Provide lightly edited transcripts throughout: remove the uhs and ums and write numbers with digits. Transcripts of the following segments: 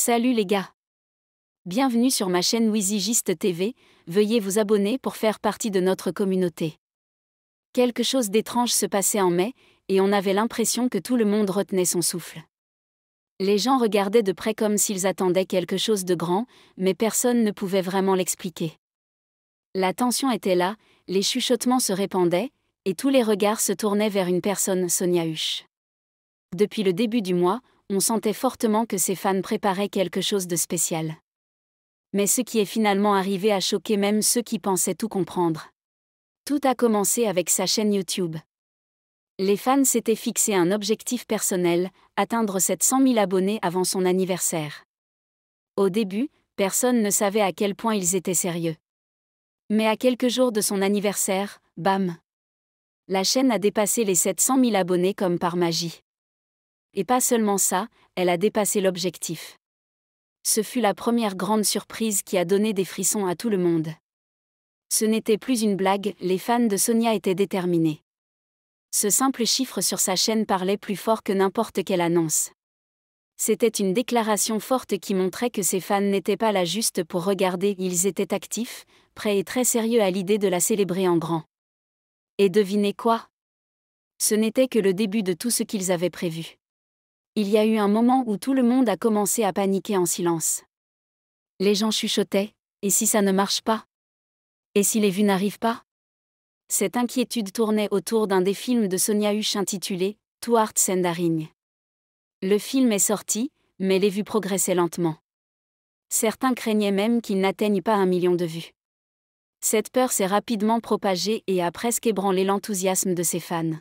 Salut les gars. Bienvenue sur ma chaîne Wizygist TV, veuillez vous abonner pour faire partie de notre communauté. Quelque chose d'étrange se passait en mai, et on avait l'impression que tout le monde retenait son souffle. Les gens regardaient de près comme s'ils attendaient quelque chose de grand, mais personne ne pouvait vraiment l'expliquer. La tension était là, les chuchotements se répandaient, et tous les regards se tournaient vers une personne, Sonia Husch. Depuis le début du mois, on sentait fortement que ses fans préparaient quelque chose de spécial. Mais ce qui est finalement arrivé a choqué même ceux qui pensaient tout comprendre. Tout a commencé avec sa chaîne YouTube. Les fans s'étaient fixé un objectif personnel, atteindre 700 000 abonnés avant son anniversaire. Au début, personne ne savait à quel point ils étaient sérieux. Mais à quelques jours de son anniversaire, bam! La chaîne a dépassé les 700 000 abonnés comme par magie. Et pas seulement ça, elle a dépassé l'objectif. Ce fut la première grande surprise qui a donné des frissons à tout le monde. Ce n'était plus une blague, les fans de Sonia étaient déterminés. Ce simple chiffre sur sa chaîne parlait plus fort que n'importe quelle annonce. C'était une déclaration forte qui montrait que ses fans n'étaient pas là juste pour regarder, ils étaient actifs, prêts et très sérieux à l'idée de la célébrer en grand. Et devinez quoi? Ce n'était que le début de tout ce qu'ils avaient prévu. Il y a eu un moment où tout le monde a commencé à paniquer en silence. Les gens chuchotaient, et si ça ne marche pas? Et si les vues n'arrivent pas? Cette inquiétude tournait autour d'un des films de Sonia Husch intitulé « Two Hearts and a Ring ». Le film est sorti, mais les vues progressaient lentement. Certains craignaient même qu'il n'atteigne pas 1 million de vues. Cette peur s'est rapidement propagée et a presque ébranlé l'enthousiasme de ses fans.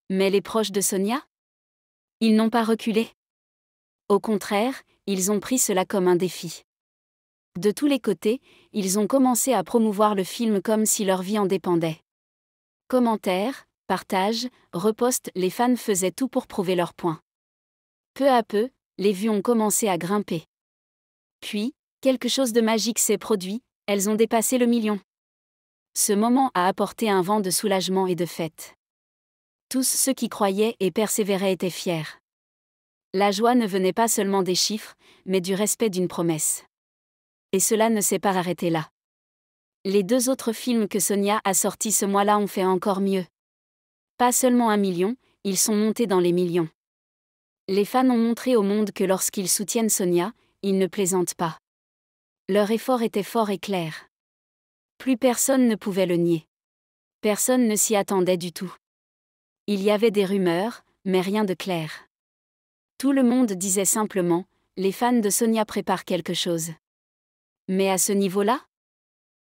Mais les proches de Sonia? Ils n'ont pas reculé. Au contraire, ils ont pris cela comme un défi. De tous les côtés, ils ont commencé à promouvoir le film comme si leur vie en dépendait. Commentaires, partages, reposts, les fans faisaient tout pour prouver leur point. Peu à peu, les vues ont commencé à grimper. Puis, quelque chose de magique s'est produit, elles ont dépassé le million. Ce moment a apporté un vent de soulagement et de fête. Tous ceux qui croyaient et persévéraient étaient fiers. La joie ne venait pas seulement des chiffres, mais du respect d'une promesse. Et cela ne s'est pas arrêté là. Les 2 autres films que Sonia a sortis ce mois-là ont fait encore mieux. Pas seulement 1 million, ils sont montés dans les millions. Les fans ont montré au monde que lorsqu'ils soutiennent Sonia, ils ne plaisantent pas. Leur effort était fort et clair. Plus personne ne pouvait le nier. Personne ne s'y attendait du tout. Il y avait des rumeurs, mais rien de clair. Tout le monde disait simplement, les fans de Sonia préparent quelque chose. Mais à ce niveau-là?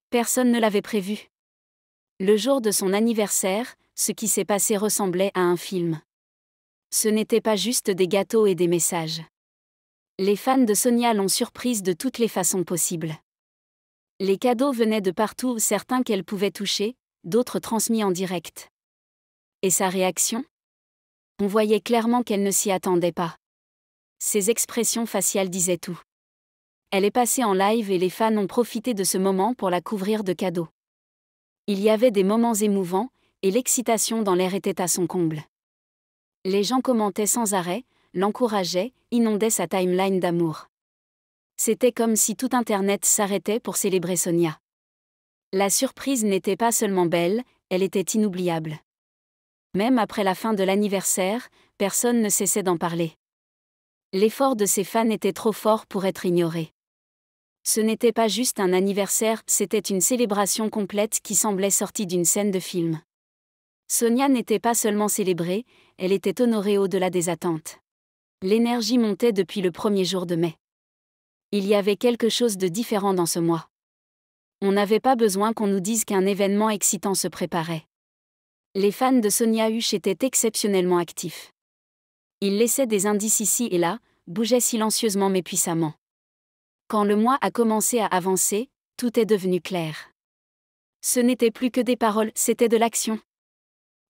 Personne ne l'avait prévu. Le jour de son anniversaire, ce qui s'est passé ressemblait à un film. Ce n'était pas juste des gâteaux et des messages. Les fans de Sonia l'ont surprise de toutes les façons possibles. Les cadeaux venaient de partout, certains qu'elle pouvait toucher, d'autres transmis en direct. Et sa réaction? On voyait clairement qu'elle ne s'y attendait pas. Ses expressions faciales disaient tout. Elle est passée en live et les fans ont profité de ce moment pour la couvrir de cadeaux. Il y avait des moments émouvants, et l'excitation dans l'air était à son comble. Les gens commentaient sans arrêt, l'encourageaient, inondaient sa timeline d'amour. C'était comme si tout Internet s'arrêtait pour célébrer Sonia. La surprise n'était pas seulement belle, elle était inoubliable. Même après la fin de l'anniversaire, personne ne cessait d'en parler. L'effort de ses fans était trop fort pour être ignoré. Ce n'était pas juste un anniversaire, c'était une célébration complète qui semblait sortie d'une scène de film. Sonia n'était pas seulement célébrée, elle était honorée au-delà des attentes. L'énergie montait depuis le premier jour de mai. Il y avait quelque chose de différent dans ce mois. On n'avait pas besoin qu'on nous dise qu'un événement excitant se préparait. Les fans de Sonia Husch étaient exceptionnellement actifs. Ils laissaient des indices ici et là, bougeaient silencieusement mais puissamment. Quand le mois a commencé à avancer, tout est devenu clair. Ce n'était plus que des paroles, c'était de l'action.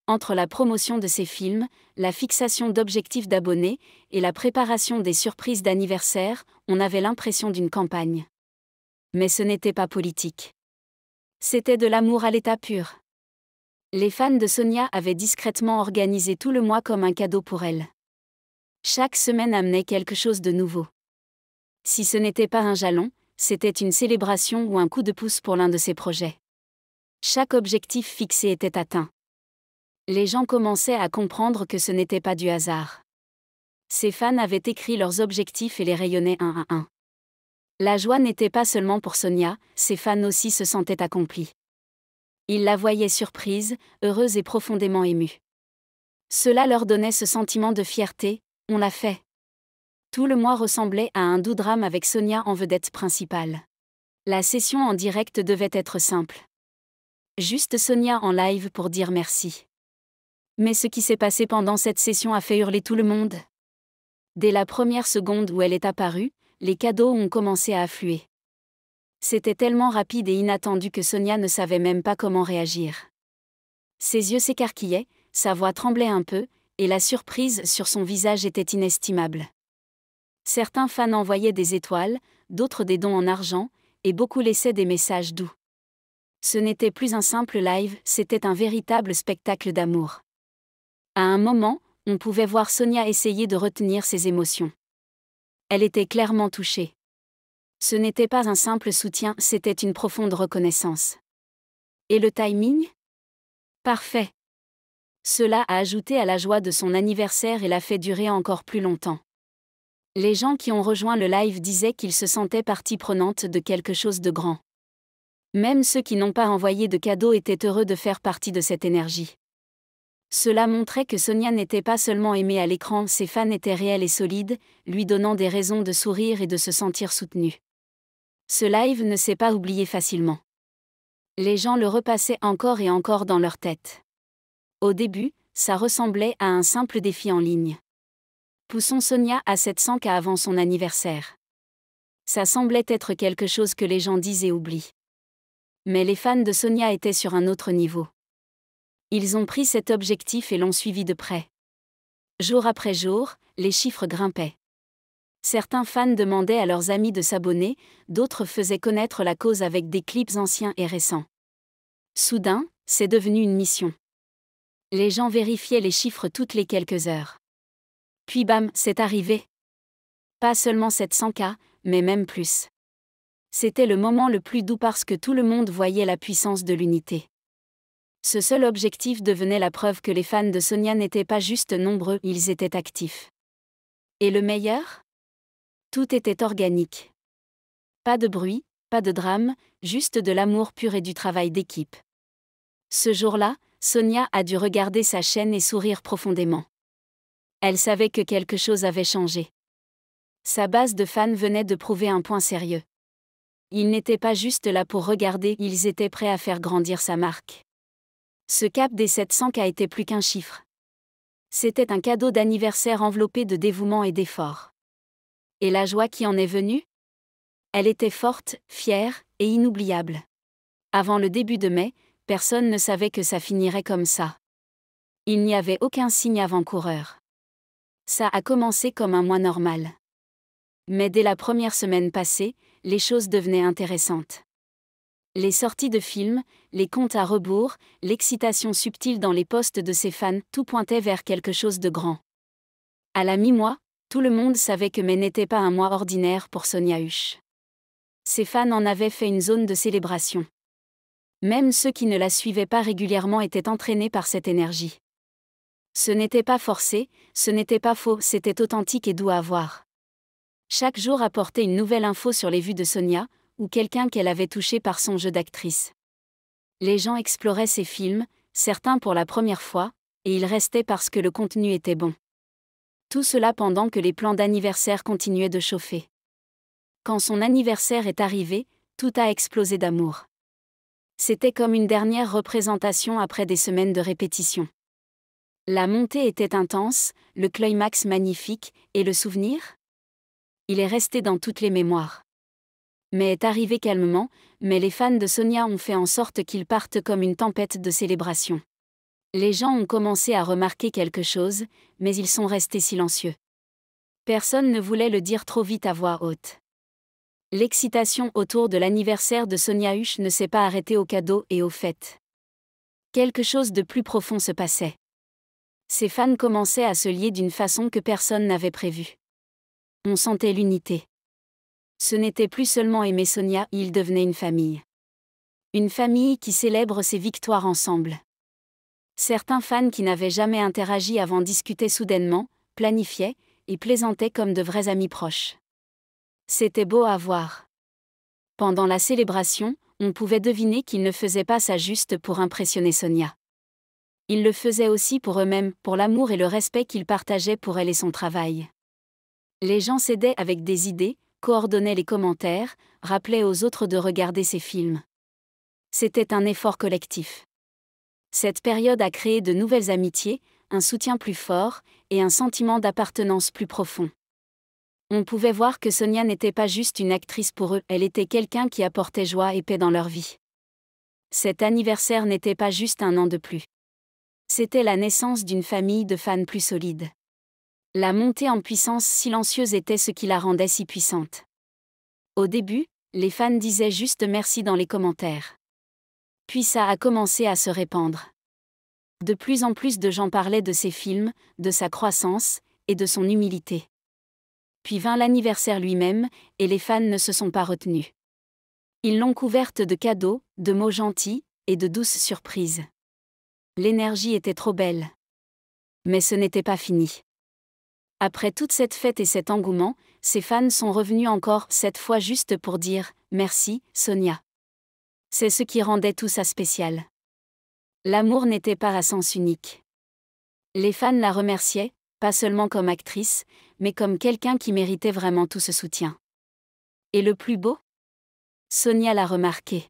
Entre la promotion de ses films, la fixation d'objectifs d'abonnés et la préparation des surprises d'anniversaire, on avait l'impression d'une campagne. Mais ce n'était pas politique. C'était de l'amour à l'état pur. Les fans de Sonia avaient discrètement organisé tout le mois comme un cadeau pour elle. Chaque semaine amenait quelque chose de nouveau. Si ce n'était pas un jalon, c'était une célébration ou un coup de pouce pour l'un de ses projets. Chaque objectif fixé était atteint. Les gens commençaient à comprendre que ce n'était pas du hasard. Ces fans avaient écrit leurs objectifs et les rayonnaient un à un. La joie n'était pas seulement pour Sonia, ses fans aussi se sentaient accomplis. Ils la voyaient surprise, heureuse et profondément émue. Cela leur donnait ce sentiment de fierté, on l'a fait. Tout le mois ressemblait à un doux drame avec Sonia en vedette principale. La session en direct devait être simple. Juste Sonia en live pour dire merci. Mais ce qui s'est passé pendant cette session a fait hurler tout le monde. Dès la première seconde où elle est apparue, les cadeaux ont commencé à affluer. C'était tellement rapide et inattendu que Sonia ne savait même pas comment réagir. Ses yeux s'écarquillaient, sa voix tremblait un peu, et la surprise sur son visage était inestimable. Certains fans envoyaient des étoiles, d'autres des dons en argent, et beaucoup laissaient des messages doux. Ce n'était plus un simple live, c'était un véritable spectacle d'amour. À un moment, on pouvait voir Sonia essayer de retenir ses émotions. Elle était clairement touchée. Ce n'était pas un simple soutien, c'était une profonde reconnaissance. Et le timing ? Parfait. Cela a ajouté à la joie de son anniversaire et l'a fait durer encore plus longtemps. Les gens qui ont rejoint le live disaient qu'ils se sentaient partie prenante de quelque chose de grand. Même ceux qui n'ont pas envoyé de cadeaux étaient heureux de faire partie de cette énergie. Cela montrait que Sonia n'était pas seulement aimée à l'écran, ses fans étaient réels et solides, lui donnant des raisons de sourire et de se sentir soutenus. Ce live ne s'est pas oublié facilement. Les gens le repassaient encore et encore dans leur tête. Au début, ça ressemblait à un simple défi en ligne. Poussons Sonia à 700K avant son anniversaire. Ça semblait être quelque chose que les gens disent et oublient. Mais les fans de Sonia étaient sur un autre niveau. Ils ont pris cet objectif et l'ont suivi de près. Jour après jour, les chiffres grimpaient. Certains fans demandaient à leurs amis de s'abonner, d'autres faisaient connaître la cause avec des clips anciens et récents. Soudain, c'est devenu une mission. Les gens vérifiaient les chiffres toutes les quelques heures. Puis bam, c'est arrivé. Pas seulement 700K, mais même plus. C'était le moment le plus doux parce que tout le monde voyait la puissance de l'unité. Ce seul objectif devenait la preuve que les fans de Sonia n'étaient pas juste nombreux, ils étaient actifs. Et le meilleur ? Tout était organique. Pas de bruit, pas de drame, juste de l'amour pur et du travail d'équipe. Ce jour-là, Sonia a dû regarder sa chaîne et sourire profondément. Elle savait que quelque chose avait changé. Sa base de fans venait de prouver un point sérieux. Ils n'étaient pas juste là pour regarder, ils étaient prêts à faire grandir sa marque. Ce cap des 700K était plus qu'un chiffre. C'était un cadeau d'anniversaire enveloppé de dévouement et d'effort. Et la joie qui en est venue ? Elle était forte, fière et inoubliable. Avant le début de mai, personne ne savait que ça finirait comme ça. Il n'y avait aucun signe avant-coureur. Ça a commencé comme un mois normal. Mais dès la première semaine passée, les choses devenaient intéressantes. Les sorties de films, les comptes à rebours, l'excitation subtile dans les posts de ses fans, tout pointait vers quelque chose de grand. À la mi-mois, tout le monde savait que mai n'était pas un mois ordinaire pour Sonia Husch. Ses fans en avaient fait une zone de célébration. Même ceux qui ne la suivaient pas régulièrement étaient entraînés par cette énergie. Ce n'était pas forcé, ce n'était pas faux, c'était authentique et doux à voir. Chaque jour apportait une nouvelle info sur les vues de Sonia, ou quelqu'un qu'elle avait touché par son jeu d'actrice. Les gens exploraient ses films, certains pour la première fois, et ils restaient parce que le contenu était bon. Tout cela pendant que les plans d'anniversaire continuaient de chauffer. Quand son anniversaire est arrivé, tout a explosé d'amour. C'était comme une dernière représentation après des semaines de répétition. La montée était intense, le climax magnifique, et le souvenir ? Il est resté dans toutes les mémoires. Mais est arrivé calmement, mais les fans de Sonia ont fait en sorte qu'ils partent comme une tempête de célébration. Les gens ont commencé à remarquer quelque chose, mais ils sont restés silencieux. Personne ne voulait le dire trop vite à voix haute. L'excitation autour de l'anniversaire de Sonia Husch ne s'est pas arrêtée aux cadeaux et aux fêtes. Quelque chose de plus profond se passait. Ses fans commençaient à se lier d'une façon que personne n'avait prévue. On sentait l'unité. Ce n'était plus seulement aimer Sonia, ils devenaient une famille. Une famille qui célèbre ses victoires ensemble. Certains fans qui n'avaient jamais interagi avant discutaient soudainement, planifiaient, et plaisantaient comme de vrais amis proches. C'était beau à voir. Pendant la célébration, on pouvait deviner qu'ils ne faisaient pas ça juste pour impressionner Sonia. Ils le faisaient aussi pour eux-mêmes, pour l'amour et le respect qu'ils partageaient pour elle et son travail. Les gens s'aidaient avec des idées, coordonnaient les commentaires, rappelaient aux autres de regarder ces films. C'était un effort collectif. Cette période a créé de nouvelles amitiés, un soutien plus fort, et un sentiment d'appartenance plus profond. On pouvait voir que Sonia n'était pas juste une actrice pour eux, elle était quelqu'un qui apportait joie et paix dans leur vie. Cet anniversaire n'était pas juste un an de plus. C'était la naissance d'une famille de fans plus solide. La montée en puissance silencieuse était ce qui la rendait si puissante. Au début, les fans disaient juste merci dans les commentaires. Puis ça a commencé à se répandre. De plus en plus de gens parlaient de ses films, de sa croissance, et de son humilité. Puis vint l'anniversaire lui-même, et les fans ne se sont pas retenus. Ils l'ont couverte de cadeaux, de mots gentils, et de douces surprises. L'énergie était trop belle. Mais ce n'était pas fini. Après toute cette fête et cet engouement, ses fans sont revenus encore, cette fois juste pour dire « Merci, Sonia ». C'est ce qui rendait tout ça spécial. L'amour n'était pas à sens unique. Les fans la remerciaient, pas seulement comme actrice, mais comme quelqu'un qui méritait vraiment tout ce soutien. Et le plus beau ? Sonia l'a remarqué.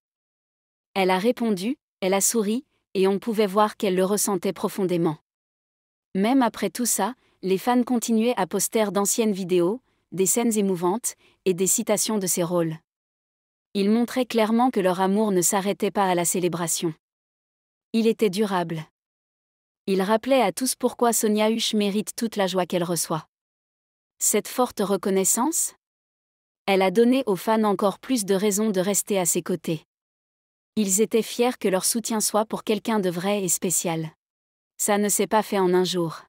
Elle a répondu, elle a souri, et on pouvait voir qu'elle le ressentait profondément. Même après tout ça, les fans continuaient à poster d'anciennes vidéos, des scènes émouvantes, et des citations de ses rôles. Ils montraient clairement que leur amour ne s'arrêtait pas à la célébration. Il était durable. Il rappelait à tous pourquoi Sonia Husch mérite toute la joie qu'elle reçoit. Cette forte reconnaissance ? Elle a donné aux fans encore plus de raisons de rester à ses côtés. Ils étaient fiers que leur soutien soit pour quelqu'un de vrai et spécial. Ça ne s'est pas fait en un jour.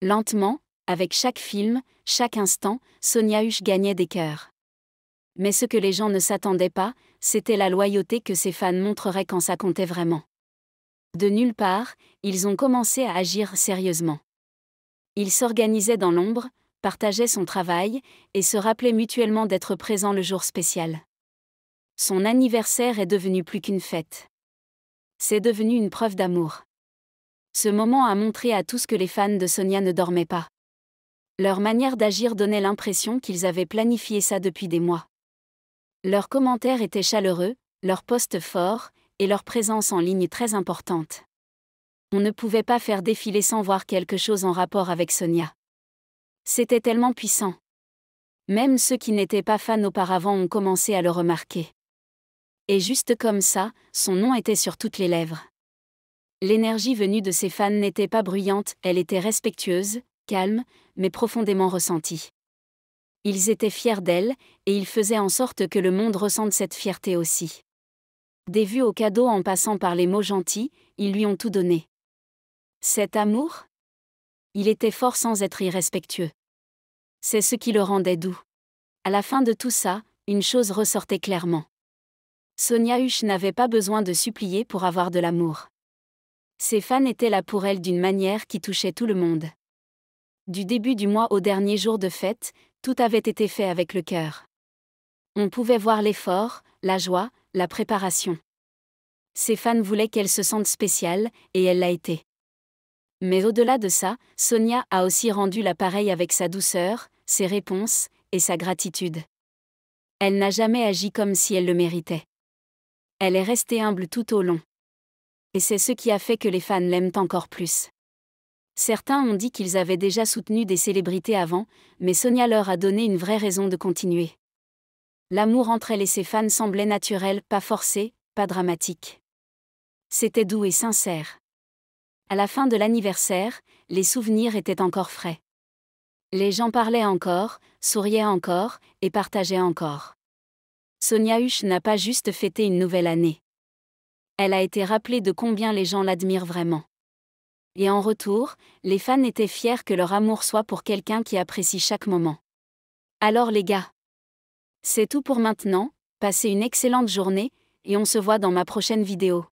Lentement, avec chaque film, chaque instant, Sonia Husch gagnait des cœurs. Mais ce que les gens ne s'attendaient pas, c'était la loyauté que ses fans montreraient quand ça comptait vraiment. De nulle part, ils ont commencé à agir sérieusement. Ils s'organisaient dans l'ombre, partageaient son travail, et se rappelaient mutuellement d'être présents le jour spécial. Son anniversaire est devenu plus qu'une fête. C'est devenu une preuve d'amour. Ce moment a montré à tous que les fans de Sonia ne dormaient pas. Leur manière d'agir donnait l'impression qu'ils avaient planifié ça depuis des mois. Leurs commentaires étaient chaleureux, leurs posts forts, et leur présence en ligne très importante. On ne pouvait pas faire défiler sans voir quelque chose en rapport avec Sonia. C'était tellement puissant. Même ceux qui n'étaient pas fans auparavant ont commencé à le remarquer. Et juste comme ça, son nom était sur toutes les lèvres. L'énergie venue de ses fans n'était pas bruyante, elle était respectueuse, calme, mais profondément ressentie. Ils étaient fiers d'elle, et ils faisaient en sorte que le monde ressente cette fierté aussi. Des vues aux cadeaux en passant par les mots gentils, ils lui ont tout donné. Cet amour ? Il était fort sans être irrespectueux. C'est ce qui le rendait doux. À la fin de tout ça, une chose ressortait clairement. Sonia Husch n'avait pas besoin de supplier pour avoir de l'amour. Ses fans étaient là pour elle d'une manière qui touchait tout le monde. Du début du mois au dernier jour de fête, tout avait été fait avec le cœur. On pouvait voir l'effort, la joie, la préparation. Ses fans voulaient qu'elle se sente spéciale, et elle l'a été. Mais au-delà de ça, Sonia a aussi rendu l'appareil avec sa douceur, ses réponses, et sa gratitude. Elle n'a jamais agi comme si elle le méritait. Elle est restée humble tout au long. Et c'est ce qui a fait que les fans l'aiment encore plus. Certains ont dit qu'ils avaient déjà soutenu des célébrités avant, mais Sonia leur a donné une vraie raison de continuer. L'amour entre elle et ses fans semblait naturel, pas forcé, pas dramatique. C'était doux et sincère. À la fin de l'anniversaire, les souvenirs étaient encore frais. Les gens parlaient encore, souriaient encore, et partageaient encore. Sonia Husch n'a pas juste fêté une nouvelle année. Elle a été rappelée de combien les gens l'admirent vraiment. Et en retour, les fans étaient fiers que leur amour soit pour quelqu'un qui apprécie chaque moment. Alors les gars, C'est tout pour maintenant, passez une excellente journée, et on se voit dans ma prochaine vidéo.